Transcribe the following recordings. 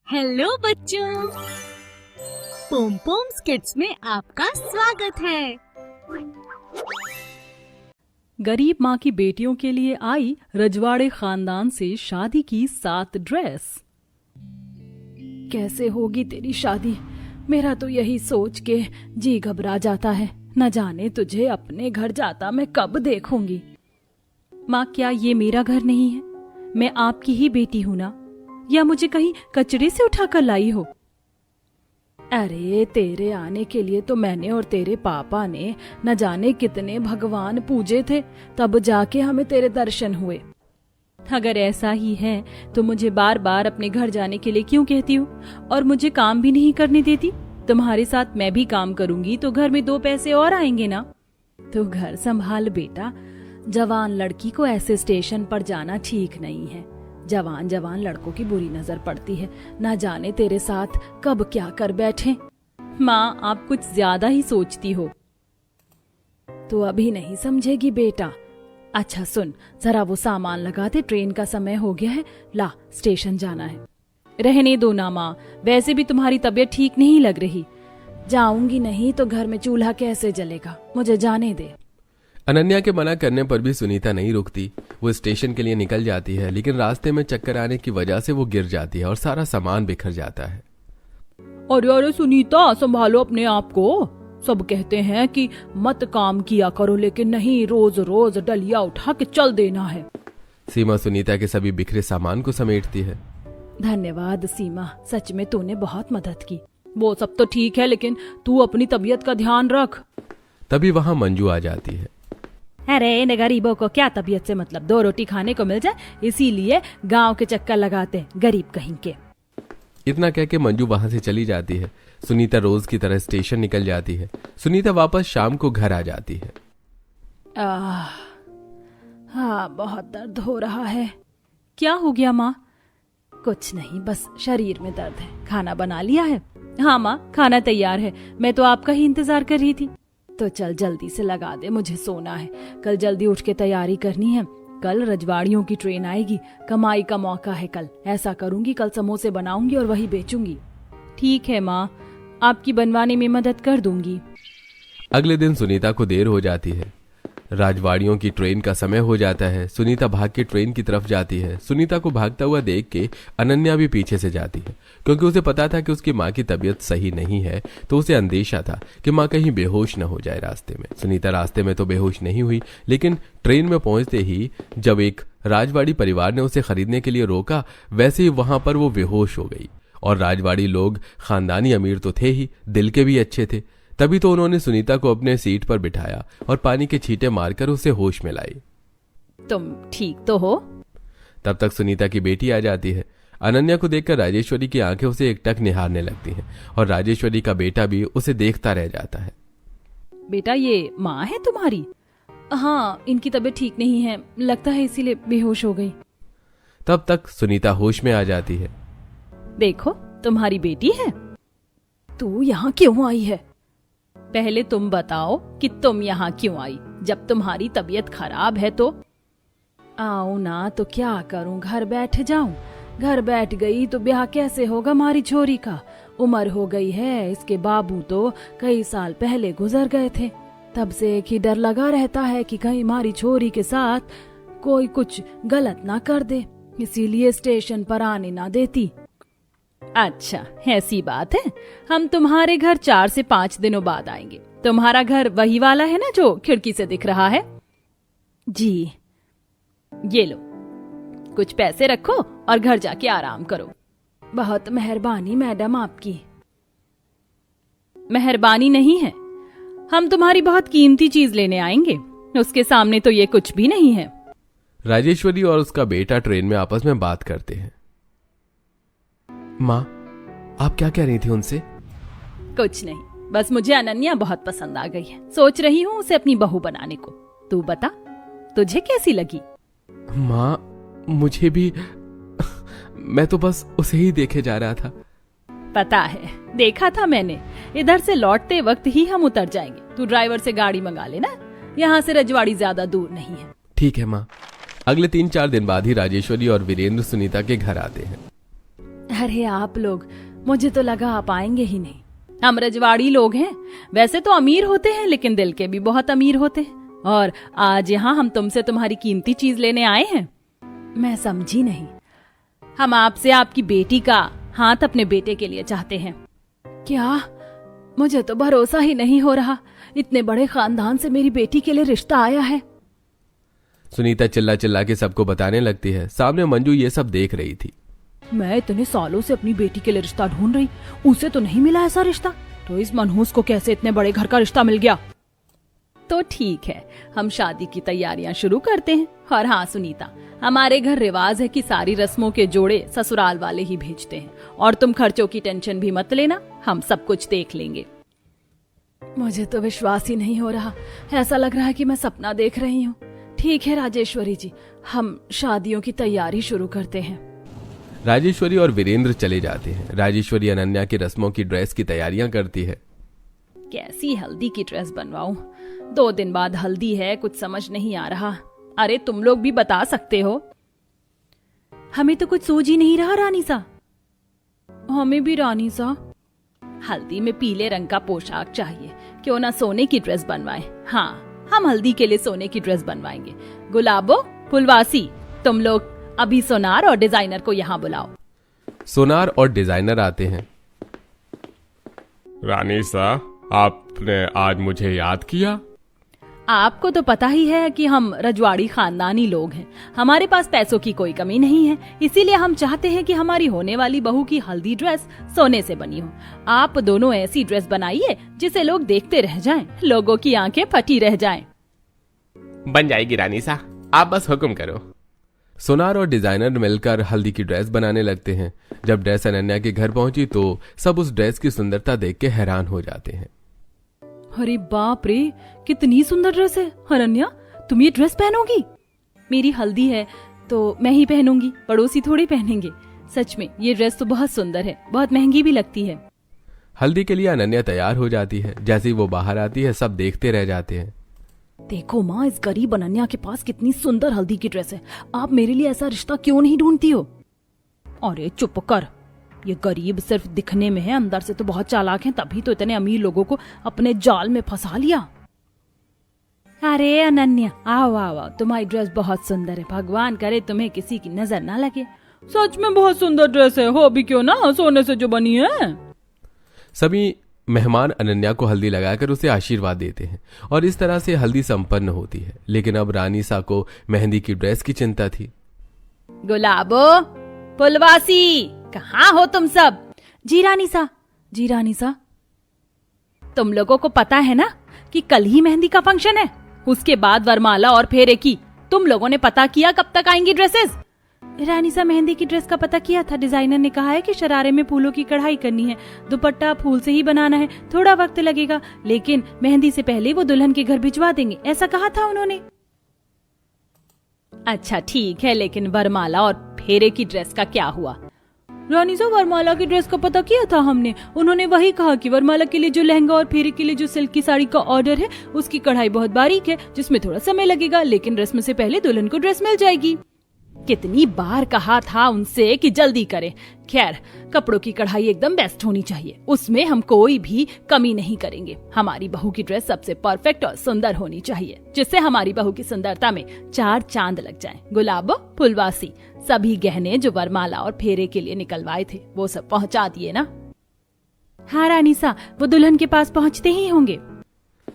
Hello बच्चों, pome poems kids में आपका स्वागत है। गरीब माँ की बेटियों के लिए आई रजवाड़े खानदान से शादी की 7 ड्रेस। कैसे होगी तेरी शादी, मेरा तो यही सोच के जी घबरा जाता है। न जाने तुझे अपने घर जाता मैं कब देखूंगी। माँ, क्या ये मेरा घर नहीं है? मैं आपकी ही बेटी हूं ना, या मुझे कहीं कचरे से उठाकर लाई हो? अरे तेरे आने के लिए तो मैंने और तेरे पापा ने न जाने कितने भगवान पूजे थे, तब जाके हमें तेरे दर्शन हुए। अगर ऐसा ही है तो मुझे बार बार अपने घर जाने के लिए क्यों कहती हो और मुझे काम भी नहीं करने देती? तुम्हारे साथ मैं भी काम करूंगी तो घर में 2 पैसे और आएंगे ना। तो घर संभाल बेटा, जवान लड़की को ऐसे स्टेशन पर जाना ठीक नहीं है। जवान जवान लड़कों की बुरी नजर पड़ती है, ना जाने तेरे साथ कब क्या कर बैठे। माँ, आप कुछ ज्यादा ही सोचती हो। तो अभी नहीं समझेगी बेटा। अच्छा सुन, जरा वो सामान लगा दे, ट्रेन का समय हो गया है। ला, स्टेशन जाना है। रहने दो ना माँ, वैसे भी तुम्हारी तबीयत ठीक नहीं लग रही। जाऊंगी नहीं तो घर में चूल्हा कैसे जलेगा, मुझे जाने दे। अनन्या के मना करने पर भी सुनीता नहीं रुकती। वो स्टेशन के लिए निकल जाती है, लेकिन रास्ते में चक्कर आने की वजह से वो गिर जाती है और सारा सामान बिखर जाता है। अरे अरे सुनीता, संभालो अपने आप को। सब कहते हैं कि मत काम किया करो, लेकिन नहीं, रोज रोज डलिया उठा के चल देना है। सीमा सुनीता के सभी बिखरे सामान को समेटती है। धन्यवाद सीमा, सच में तूने बहुत मदद की। वो सब तो ठीक है, लेकिन तू अपनी तबीयत का ध्यान रख। तभी वहाँ मंजू आ जाती है। अरे इन गरीबों को क्या तबीयत से मतलब, 2 रोटी खाने को मिल जाए इसीलिए गांव के चक्कर लगाते, गरीब कहीं के। इतना कह के मंजू वहां से चली जाती है। सुनीता रोज की तरह स्टेशन निकल जाती है। सुनीता वापस शाम को घर आ जाती है। हाँ, बहुत दर्द हो रहा है। क्या हो गया माँ? कुछ नहीं, बस शरीर में दर्द है। खाना बना लिया है? हाँ माँ, खाना तैयार है, मैं तो आपका ही इंतजार कर रही थी। तो चल जल्दी से लगा दे, मुझे सोना है। कल जल्दी उठ के तैयारी करनी है। कल रजवाड़ियों की ट्रेन आएगी, कमाई का मौका है कल। ऐसा करूंगी, कल समोसे बनाऊंगी और वही बेचूंगी। ठीक है माँ, आपकी बनवाने में मदद कर दूंगी। अगले दिन सुनीता को देर हो जाती है। राजवाड़ियों की ट्रेन का समय हो जाता है। सुनीता भाग के ट्रेन की तरफ जाती है। सुनीता को भागता हुआ देख के अनन्या भी पीछे से जाती है, क्योंकि उसे पता था कि उसकी माँ की तबीयत सही नहीं है। तो उसे अंदेशा था कि माँ कहीं बेहोश न हो जाए रास्ते में। सुनीता रास्ते में तो बेहोश नहीं हुई, लेकिन ट्रेन में पहुंचते ही जब एक राजवाड़ी परिवार ने उसे खरीदने के लिए रोका, वैसे ही वहां पर वो बेहोश हो गई। और राजवाड़ी लोग खानदानी अमीर तो थे ही, दिल के भी अच्छे थे। तभी तो उन्होंने सुनीता को अपने सीट पर बिठाया और पानी के छींटे मारकर उसे होश में लाई। तुम ठीक तो हो? तब तक सुनीता की बेटी आ जाती है। अनन्या को देखकर राजेश्वरी की आंखें उसे एकटक निहारने लगती हैं और राजेश्वरी का बेटा भी उसे देखता रह जाता है। बेटा, ये माँ है तुम्हारी? हाँ, इनकी तबीयत ठीक नहीं है, लगता है इसीलिए बेहोश हो गई। तब तक सुनीता होश में आ जाती है। देखो, तुम्हारी बेटी है। तू यहाँ क्यों आई है? पहले तुम बताओ कि तुम यहाँ क्यों आई। जब तुम्हारी तबीयत खराब है तो आओ ना, तो क्या करूं, घर बैठ जाऊं? घर बैठ गई तो ब्याह कैसे होगा हमारी छोरी का? उम्र हो गई है, इसके बाबू तो कई साल पहले गुजर गए थे। तब से एक ही डर लगा रहता है कि कहीं हमारी छोरी के साथ कोई कुछ गलत ना कर दे, इसीलिए स्टेशन पर आने ना देती। अच्छा, ऐसी बात है। हम तुम्हारे घर 4 से 5 दिनों बाद आएंगे। तुम्हारा घर वही वाला है ना जो खिड़की से दिख रहा है? जी। ये लो, कुछ पैसे रखो और घर जाके आराम करो। बहुत मेहरबानी मैडम आपकी। मेहरबानी नहीं है, हम तुम्हारी बहुत कीमती चीज लेने आएंगे, उसके सामने तो ये कुछ भी नहीं है। राजेश्वरी और उसका बेटा ट्रेन में आपस में बात करते हैं। माँ, आप क्या कह रही थी उनसे? कुछ नहीं, बस मुझे अनन्या बहुत पसंद आ गई है। सोच रही हूँ उसे अपनी बहू बनाने को। तू बता, तुझे कैसी लगी? माँ, मुझे भी। मैं तो बस उसे ही देखे जा रहा था। पता है, देखा था मैंने। इधर से लौटते वक्त ही हम उतर जाएंगे। तू ड्राइवर से गाड़ी मंगा लेना, यहाँ से रजवाड़ी ज्यादा दूर नहीं है। ठीक है माँ। अगले 3-4 दिन बाद ही राजेश्वरी और वीरेंद्र सुनीता के घर आते हैं। अरे आप लोग, मुझे तो लगा आप आएंगे ही नहीं। हम रजवाड़ी लोग हैं, वैसे तो अमीर होते हैं लेकिन दिल के भी बहुत अमीर होते हैं। और आज यहाँ हम तुमसे तुम्हारी कीमती चीज लेने आए हैं। मैं समझी नहीं। हम आपसे आपकी बेटी का हाथ अपने बेटे के लिए चाहते हैं। क्या? मुझे तो भरोसा ही नहीं हो रहा, इतने बड़े खानदान से मेरी बेटी के लिए रिश्ता आया है। सुनीता चिल्ला चिल्ला के सबको बताने लगती है। सामने मंजू ये सब देख रही थी। मैं इतने सालों से अपनी बेटी के लिए रिश्ता ढूंढ रही, उसे तो नहीं मिला ऐसा रिश्ता, तो इस मनहूस को कैसे इतने बड़े घर का रिश्ता मिल गया? तो ठीक है, हम शादी की तैयारियां शुरू करते हैं। और हाँ सुनीता, हमारे घर रिवाज है कि सारी रस्मों के जोड़े ससुराल वाले ही भेजते हैं, और तुम खर्चों की टेंशन भी मत लेना, हम सब कुछ देख लेंगे। मुझे तो विश्वास ही नहीं हो रहा, ऐसा लग रहा है कि मैं सपना देख रही हूँ। ठीक है राजेश्वरी जी, हम शादियों की तैयारी शुरू करते हैं। राजेश्वरी और वीरेंद्र चले जाते हैं। राजेश्वरी अनन्या की रस्मों की ड्रेस की तैयारियां करती है। कैसी हल्दी की ड्रेस बनवाऊं? 2 दिन बाद हल्दी है, कुछ समझ नहीं आ रहा। अरे तुम लोग भी बता सकते हो। हमें तो कुछ सूझ ही नहीं रहा रानी सा। हमें भी रानी सा। हल्दी में पीले रंग का पोशाक चाहिए, क्यों ना सोने की ड्रेस बनवाएं। हाँ, हम हल्दी के लिए सोने की ड्रेस बनवाएंगे। गुलाबो, फुलवासी, तुम लोग अभी सोनार और डिजाइनर को यहाँ बुलाओ। सोनार और डिजाइनर आते हैं। रानी सा, आपने आज मुझे याद किया? आपको तो पता ही है कि हम रजवाड़ी खानदानी लोग हैं, हमारे पास पैसों की कोई कमी नहीं है, इसीलिए हम चाहते हैं कि हमारी होने वाली बहू की हल्दी ड्रेस सोने से बनी हो। आप दोनों ऐसी ड्रेस बनाइए जिसे लोग देखते रह जाएं, लोगों की आंखें फटी रह जाएं। बन जाएगी रानी सा, आप बस हुक्म करो। सोनार और डिजाइनर मिलकर हल्दी की ड्रेस बनाने लगते हैं। जब ड्रेस अनन्या के घर पहुंची तो सब उस ड्रेस की सुंदरता देख के हैरान हो जाते हैं। अरे बाप रे, कितनी सुंदर ड्रेस है। अनन्या, तुम ये ड्रेस पहनोगी? मेरी हल्दी है तो मैं ही पहनूंगी, पड़ोसी थोड़ी पहनेंगे। सच में ये ड्रेस तो बहुत सुंदर है, बहुत महंगी भी लगती है। हल्दी के लिए अनन्या तैयार हो जाती है। जैसे ही वो बाहर आती है सब देखते रह जाते हैं। देखो माँ, इस गरीब अनन्या के पास कितनी सुंदर हल्दी की ड्रेस है, आप मेरे लिए ऐसा रिश्ता क्यों नहीं ढूंढती हो? अरे चुप कर, ये गरीब सिर्फ दिखने में है, अंदर से तो बहुत चालाक हैं, तभी तो इतने अमीर लोगों को अपने जाल में फंसा लिया। अरे अनन्या, आओ आओ आओ, तुम्हारी ड्रेस बहुत सुंदर है, भगवान करे तुम्हें किसी की नजर ना लगे। सच में बहुत सुंदर ड्रेस है, हो भी क्यों ना सोने से जो बनी है। सभी मेहमान अनन्या को हल्दी लगाकर उसे आशीर्वाद देते हैं और इस तरह से हल्दी संपन्न होती है। लेकिन अब रानी सा को मेहंदी की ड्रेस की चिंता थी। गुलाबो, फुलवासी, कहाँ हो तुम सब? जी रानी सा, जी रानी सा। तुम लोगों को पता है ना कि कल ही मेहंदी का फंक्शन है, उसके बाद वरमाला और फेरे की। तुम लोगों ने पता किया कब तक आएंगी ड्रेसेस? रानी सा, मेहंदी की ड्रेस का पता किया था, डिजाइनर ने कहा है कि शरारे में फूलों की कढ़ाई करनी है, दुपट्टा फूल से ही बनाना है, थोड़ा वक्त लगेगा, लेकिन मेहंदी से पहले वो दुल्हन के घर भिजवा देंगे, ऐसा कहा था उन्होंने। अच्छा ठीक है, लेकिन वरमाला और फेरे की ड्रेस का क्या हुआ? रानी साहब, वरमाला की ड्रेस का पता किया था हमने, उन्होंने वही कहा कि वरमाला के लिए जो लहंगा और फेरे के लिए जो सिल्क की साड़ी का ऑर्डर है उसकी कढ़ाई बहुत बारीक है, जिसमें थोड़ा समय लगेगा, लेकिन रस्म से पहले दुल्हन को ड्रेस मिल जाएगी। कितनी बार कहा था उनसे कि जल्दी करें। खैर, कपड़ों की कढ़ाई एकदम बेस्ट होनी चाहिए, उसमें हम कोई भी कमी नहीं करेंगे। हमारी बहू की ड्रेस सबसे परफेक्ट और सुंदर होनी चाहिए, जिससे हमारी बहू की सुंदरता में 4 चांद लग जाएं। गुलाबो, फुलवासी, सभी गहने जो वरमाला और फेरे के लिए निकलवाए थे वो सब पहुंचा दिए ना? हाँ रानी सा, वो दुल्हन के पास पहुंचते ही होंगे।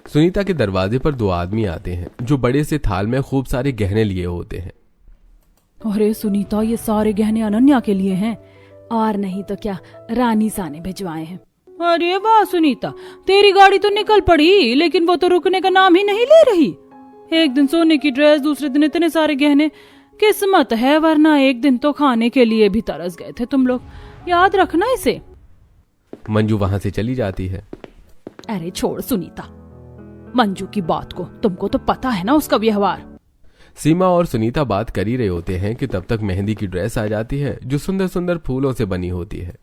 सुनीता के दरवाजे पर 2 आदमी आते हैं जो बड़े से थाल में खूब सारे गहने लिए होते हैं। अरे सुनीता, ये सारे गहने अनन्या के लिए हैं, और नहीं तो क्या, रानी सा ने भिजवाए हैं। अरे वाह सुनीता, तेरी गाड़ी तो निकल पड़ी, लेकिन वो तो रुकने का नाम ही नहीं ले रही। एक दिन सोने की ड्रेस, दूसरे दिन इतने सारे गहने। किस्मत है, वरना एक दिन तो खाने के लिए भी तरस गए थे तुम लोग, याद रखना इसे। मंजू वहां से चली जाती है। अरे छोड़ सुनीता, मंजू की बात को, तुमको तो पता है ना उसका व्यवहार। सीमा और सुनीता बात कर ही रहे होते हैं कि तब तक मेहंदी की ड्रेस आ जाती है जो सुंदर सुंदर फूलों से बनी होती है।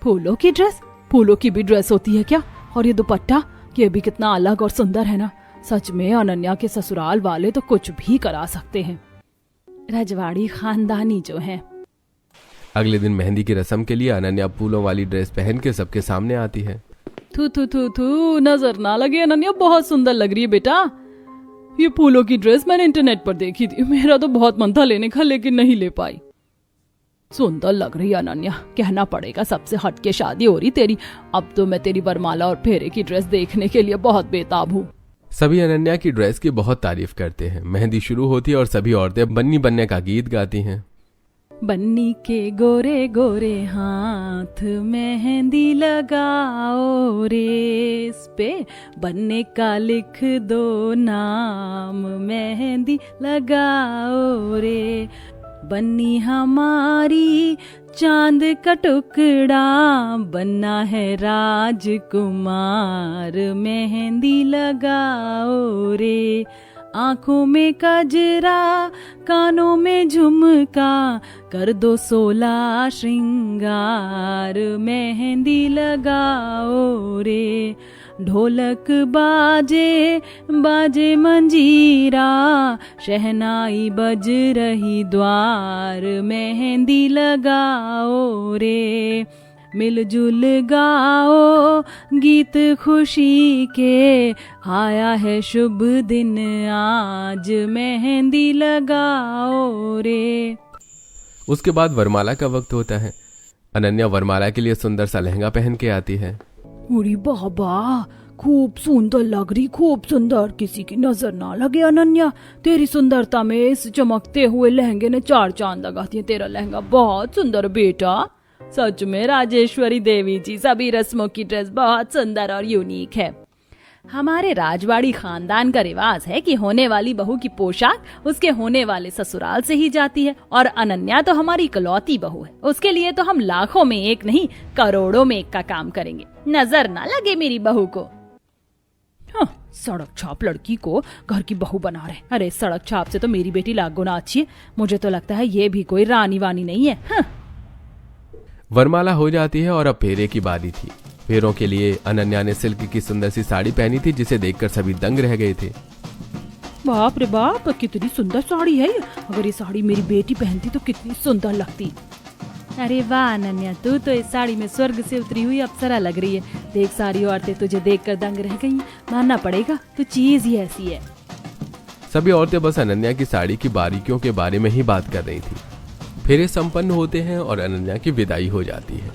फूलों की ड्रेस? फूलों की भी ड्रेस होती है क्या? और ये दुपट्टा, ये भी कितना अलग और सुंदर है ना। सच में अनन्या के ससुराल वाले तो कुछ भी करा सकते हैं, रजवाड़ी खानदानी जो है। अगले दिन मेहंदी की रस्म के लिए अनन्या फूलों वाली ड्रेस पहन के सबके सामने आती है। थू थू थू थू, नजर ना लगे अनन्या, बहुत सुंदर लग रही है बेटा। ये फूलों की ड्रेस मैंने इंटरनेट पर देखी थी, मेरा तो बहुत मन था लेने का लेकिन नहीं ले पाई। सुंदर लग रही है अनन्या, कहना पड़ेगा सबसे हट के शादी हो रही तेरी। अब तो मैं तेरी वरमाला और फेरे की ड्रेस देखने के लिए बहुत बेताब हूँ। सभी अनन्या की ड्रेस की बहुत तारीफ करते हैं। मेहंदी शुरू होती है और सभी औरतें बन्नी बनने का गीत गाती हैं। बन्नी के गोरे गोरे हाथ मेहंदी लगाओ रे, इस पे बनने का लिख दो नाम, मेहंदी लगाओ रे। बन्नी हमारी चांद का टुकड़ा, बनना है राजकुमार, मेहंदी लगाओ रे। आंखों में कजरा, कानों में झुमका, कर दो 16 श्रृंगार, मेहंदी लगाओ रे। ढोलक बाजे बाजे मंजीरा, शहनाई बज रही द्वार, मेहंदी लगाओ रे। मिलजुल गाओ गीत खुशी के, आया है शुभ दिन आज, मेहंदी लगाओ रे। उसके बाद वरमाला का वक्त होता है। अनन्या वरमाला के लिए सुंदर सा लहंगा पहन के आती है। अरे बाबा, खूब सुंदर लग रही, खूब सुंदर, किसी की नजर ना लगे अनन्या, तेरी सुंदरता में इस चमकते हुए लहंगे ने 4 चांद लगा दिए। तेरा लहंगा बहुत सुंदर बेटा, सच में राजेश्वरी देवी जी, सभी रस्मों की ड्रेस बहुत सुंदर और यूनिक है। हमारे राजवाड़ी खानदान का रिवाज है कि होने वाली बहू की पोशाक उसके होने वाले ससुराल से ही जाती है, और अनन्या तो हमारी इकलौती बहू है, उसके लिए तो हम लाखों में एक नहीं करोड़ों में एक का काम करेंगे, नजर ना लगे मेरी बहू को। हाँ, सड़क छाप लड़की को घर की बहू बना रहे। अरे सड़क छाप से तो मेरी बेटी लाख गुना अच्छी है, मुझे तो लगता है ये भी कोई रानी वानी नहीं है। हाँ। वरमाला हो जाती है और अब फेरे की बारी थी। फेरों के लिए अनन्या ने सिल्क की सुंदर सी साड़ी पहनी थी, जिसे देखकर सभी दंग रह गए थे। बाप रे बाप, कितनी सुंदर साड़ी है ये। अगर ये साड़ी मेरी बेटी पहनती तो कितनी सुंदर लगती। अरे वाह अनन्या, तू तो इस साड़ी में स्वर्ग से उतरी हुई अप्सरा लग रही है। देख सारी औरतें तुझे देखकर दंग रह गई, मानना पड़ेगा तो चीज ही ऐसी है। सभी औरतें बस अनन्या की साड़ी की बारीकियों के बारे में ही बात कर रही थी। फेरे संपन्न होते हैं और अनन्या की विदाई हो जाती है।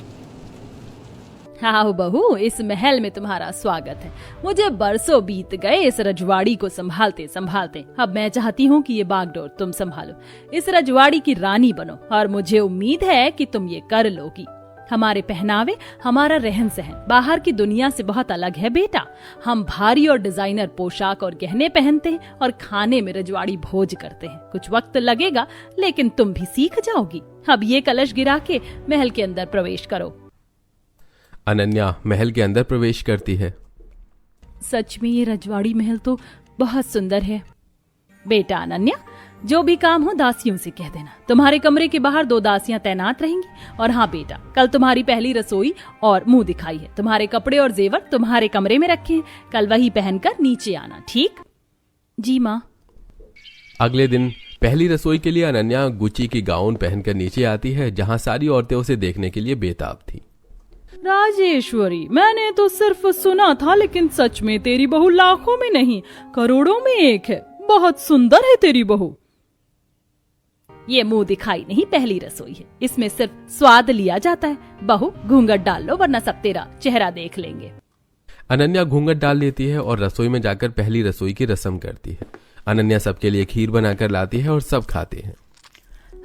हाँ बहू, इस महल में तुम्हारा स्वागत है। मुझे बरसों बीत गए इस रजवाड़ी को संभालते संभालते। अब मैं चाहती हूँ कि ये बागडोर तुम संभालो, इस रजवाड़ी की रानी बनो, और मुझे उम्मीद है कि तुम ये कर लोगी। हमारे पहनावे, हमारा रहन सहन बाहर की दुनिया से बहुत अलग है बेटा। हम भारी और डिजाइनर पोशाक और गहने पहनते हैं और खाने में रजवाड़ी भोज करते हैं। कुछ वक्त लगेगा लेकिन तुम भी सीख जाओगी। अब ये कलश गिरा के महल के अंदर प्रवेश करो। अनन्या महल के अंदर प्रवेश करती है। सच में ये रजवाड़ी महल तो बहुत सुंदर है। बेटा अनन्या, जो भी काम हो दासियों से कह देना। तुम्हारे कमरे के बाहर 2 दासियां तैनात रहेंगी। और हाँ बेटा, कल तुम्हारी पहली रसोई और मुंह दिखाई है। तुम्हारे कपड़े और जेवर तुम्हारे कमरे में रखे हैं, कल वही पहनकर नीचे आना, ठीक? जी माँ। अगले दिन पहली रसोई के लिए अनन्या गुची की गाउन पहनकर नीचे आती है, जहां सारी औरतें उसे देखने के लिए बेताब थी। राजेश्वरी, मैंने तो सिर्फ सुना था, लेकिन सच में तेरी बहू लाखों में नहीं करोड़ों में एक है। बहुत सुंदर है तेरी बहू। ये मुंह दिखाई नहीं पहली रसोई है, इसमें सिर्फ स्वाद लिया जाता है। बहू घूंघट डाल लो, वरना सब तेरा चेहरा देख लेंगे। अनन्या घूंघट डाल लेती है और रसोई में जाकर पहली रसोई की रस्म करती है। अनन्या सबके लिए खीर बनाकर लाती है और सब खाते हैं।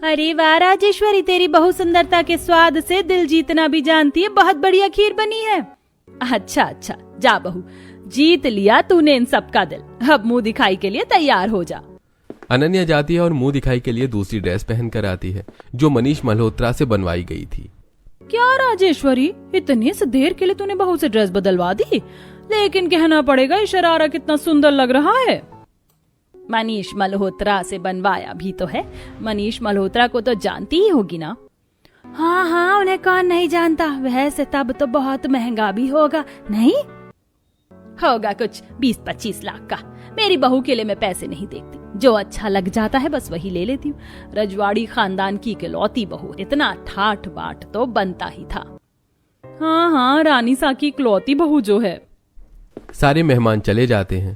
अरे वाह राजेश्वरी, तेरी बहु सुंदरता के स्वाद से दिल जीतना भी जानती है। बहुत बढ़िया खीर बनी है। अच्छा अच्छा, जा बहू, जीत लिया तूने इन सब का दिल। अब मुंह दिखाई के लिए तैयार हो जा। अनन्या जाती है और मुंह दिखाई के लिए दूसरी ड्रेस पहन कर आती है, जो मनीष मल्होत्रा से बनवाई गई थी। क्या राजेश्वरी, इतने से देर के लिए तूने बहू से ड्रेस बदलवा दी? लेकिन कहना पड़ेगा ये शरारा कितना सुंदर लग रहा है। मनीष मल्होत्रा से बनवाया भी तो है। मनीष मल्होत्रा को तो जानती ही होगी ना? हाँ हाँ, उन्हें कौन नहीं जानता। वैसे तब तो बहुत महंगा भी होगा, नहीं? होगा कुछ 20-25 लाख का। मेरी बहू के लिए मैं पैसे नहीं देखती। जो अच्छा लग जाता है बस वही ले लेती हूँ। रजवाड़ी खानदान की इकलौती बहू, इतना ठाठ बाट तो बनता ही था। हाँ हाँ, रानी सा की इकलौती बहू जो है। सारे मेहमान चले जाते हैं।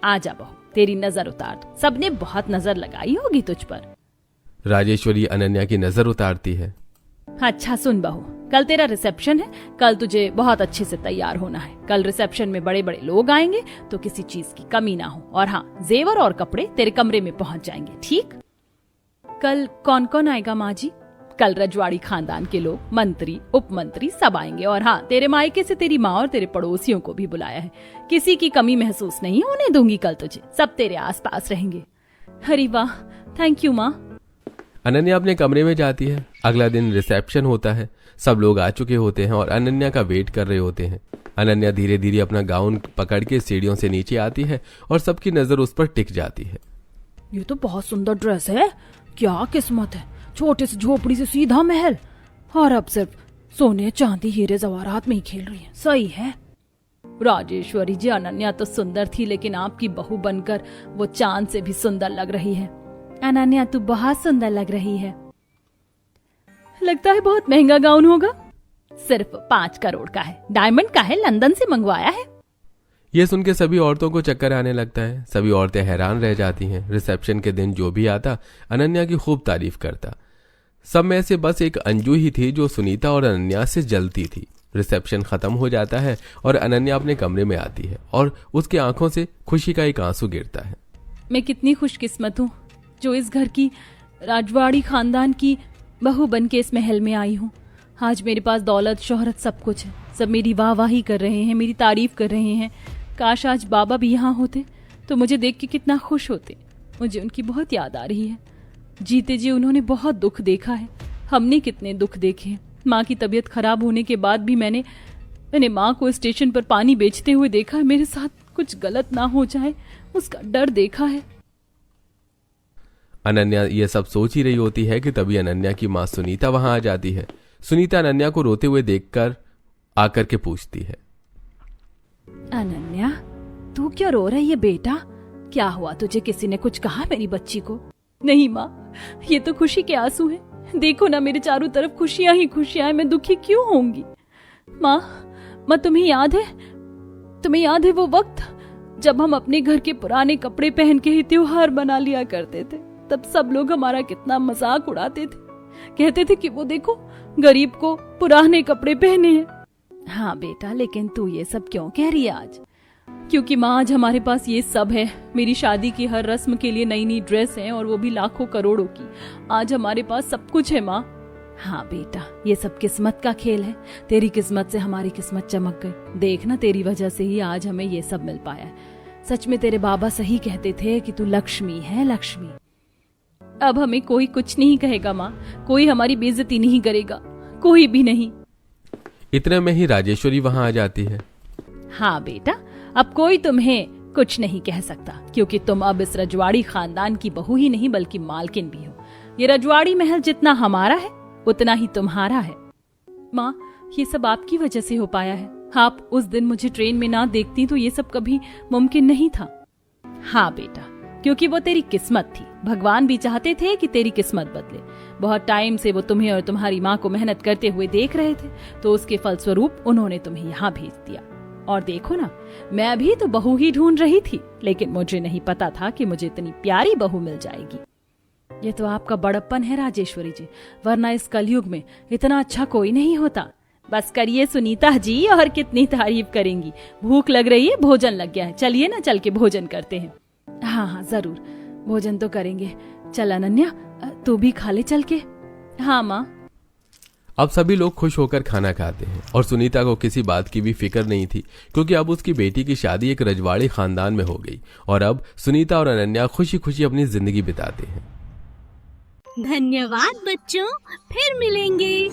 आजा बहू, तेरी नजर उतार दो, सबने बहुत नजर लगाई होगी तुझ पर। राजेश्वरी अनन्या की नजर उतारती है। अच्छा सुन बहू, कल तेरा रिसेप्शन है, कल तुझे बहुत अच्छे से तैयार होना है। कल रिसेप्शन में बड़े बड़े लोग आएंगे तो किसी चीज की कमी ना हो। और हाँ, जेवर और कपड़े तेरे कमरे में पहुंच जाएंगे, ठीक? कल कौन कौन आएगा माँ जी? कल रजवाड़ी खानदान के लोग, मंत्री, उपमंत्री सब आएंगे। और हाँ, तेरे मायके से तेरी माँ और तेरे पड़ोसियों को भी बुलाया है। किसी की कमी महसूस नहीं होने दूंगी कल तुझे, सब तेरे आसपास रहेंगे। अरे वाह, थैंक यू माँ। अनन्या अपने कमरे में जाती है। अगला दिन रिसेप्शन होता है। सब लोग आ चुके होते हैं और अनन्या का वेट कर रहे होते हैं। अनन्या धीरे धीरे अपना गाउन पकड़ के सीढ़ियों से नीचे आती है और सबकी नजर उस पर टिक जाती है। ये तो बहुत सुंदर ड्रेस है, क्या किस्मत है। छोटे से झोपड़ी से सीधा महल, और अब सिर्फ सोने चांदी हीरे जवाहरात में ही खेल रही है। सही है राजेश्वरी जी, अनन्या तो सुंदर थी, लेकिन आपकी बहू बनकर वो चांद से भी सुंदर लग रही है। अनन्या तू बहुत सुंदर लग रही है। लगता है बहुत महंगा गाउन होगा। सिर्फ 5 करोड़ का है, डायमंड का है, लंदन से मंगवाया है। ये सुन के सभी औरतों को चक्कर आने लगता है। सभी औरतें हैरान रह जाती हैं। रिसेप्शन के दिन जो भी आता अनन्या की खूब तारीफ करता। सब में से बस एक अंजू ही थी जो सुनीता और अनन्या से जलती थी। रिसेप्शन खत्म हो जाता है और अनन्या अपने कमरे में आती है और उसकी आंखों से खुशी का एक आंसू गिरता है। मैं कितनी खुशकिस्मत हूँ जो इस घर की राजवाड़ी खानदान की बहू बन के इस महल में आई हूँ। आज मेरे पास दौलत, शोहरत, सब कुछ है। सब मेरी वाहवाही कर रहे हैं, मेरी तारीफ कर रहे हैं। काश आज बाबा भी यहाँ होते तो मुझे देख के कितना खुश होते। मुझे उनकी बहुत याद आ रही है। जीते जी उन्होंने बहुत दुख देखा है, हमने कितने दुख देखे। माँ की तबीयत खराब होने के बाद भी मैंने माँ को स्टेशन पर पानी बेचते हुए देखा है। मेरे साथ कुछ गलत ना हो जाए उसका डर देखा है। अनन्या ये सब सोच ही रही होती है कि तभी अनन्या की माँ सुनीता वहां आ जाती है। सुनीता अनन्या को रोते हुए देखकर आकर के पूछती है, अनन्या तू क्यों रो रही है बेटा? क्या हुआ तुझे? किसी ने कुछ कहा मेरी बच्ची को? नहीं माँ, ये तो खुशी के आंसू हैं। देखो ना, मेरे चारों तरफ खुशियां ही खुशियां हैं। मैं दुखी क्यों होंगी? माँ तुम्हें याद है वो वक्त जब हम अपने घर के पुराने कपड़े पहन के ही त्योहार बना लिया करते थे? तब सब लोग हमारा कितना मजाक उड़ाते थे, कहते थे कि वो देखो गरीब को पुराने कपड़े पहने हैं। हाँ बेटा, लेकिन तू ये सब क्यों कह रही है आज? क्योंकि माँ आज हमारे पास ये सब है। मेरी शादी की हर रस्म के लिए नई नई ड्रेस है और वो भी लाखों करोड़ों की। आज हमारे पास सब कुछ है माँ। हाँ बेटा, ये सब किस्मत का खेल है। तेरी किस्मत से हमारी किस्मत चमक गई। देखना, तेरी वजह से ही आज हमें ये सब मिल पाया है। सच में तेरे बाबा सही कहते थे कि तू लक्ष्मी है, लक्ष्मी। अब हमें कोई कुछ नहीं कहेगा माँ, कोई हमारी बेइज्जती नहीं करेगा, कोई भी नहीं। इतने में ही राजेश्वरी वहां आ जाती है। हाँ बेटा, अब कोई तुम्हें कुछ नहीं कह सकता, क्योंकि तुम अब इस रजवाड़ी खानदान की बहू ही नहीं बल्कि मालकिन भी हो। ये रजवाड़ी महल जितना हमारा है उतना ही तुम्हारा है। माँ, ये सब आपकी वजह से हो पाया है। आप उस दिन मुझे ट्रेन में ना देखती तो ये सब कभी मुमकिन नहीं था। हाँ बेटा, क्योंकि वो तेरी किस्मत थी। भगवान भी चाहते थे कि तेरी किस्मत बदले। बहुत टाइम से वो तुम्हें और तुम्हारी माँ को मेहनत करते हुए देख रहे थे, तो उसके फलस्वरूप उन्होंने तुम्हें यहाँ भेज दिया। और देखो ना, मैं भी तो बहू ही ढूंढ रही थी, लेकिन मुझे नहीं पता था कि मुझे इतनी प्यारी बहू मिल जाएगी। ये तो आपका बड़प्पन है राजेश्वरी जी, वरना इस कलयुग में इतना अच्छा कोई नहीं होता। बस करिए सुनीता जी, और कितनी तारीफ करेंगी। भूख लग रही है, भोजन लग गया है। चलिए ना, चल के भोजन करते हैं। हाँ हाँ जरूर, भोजन तो करेंगे। चल अनन्या, तू भी खा ले चल के। हाँ माँ। अब सभी लोग खुश होकर खाना खाते हैं और सुनीता को किसी बात की भी फिक्र नहीं थी, क्योंकि अब उसकी बेटी की शादी एक रजवाड़ी खानदान में हो गई और अब सुनीता और अनन्या खुशी खुशी अपनी जिंदगी बिताते हैं। धन्यवाद बच्चों, फिर मिलेंगे।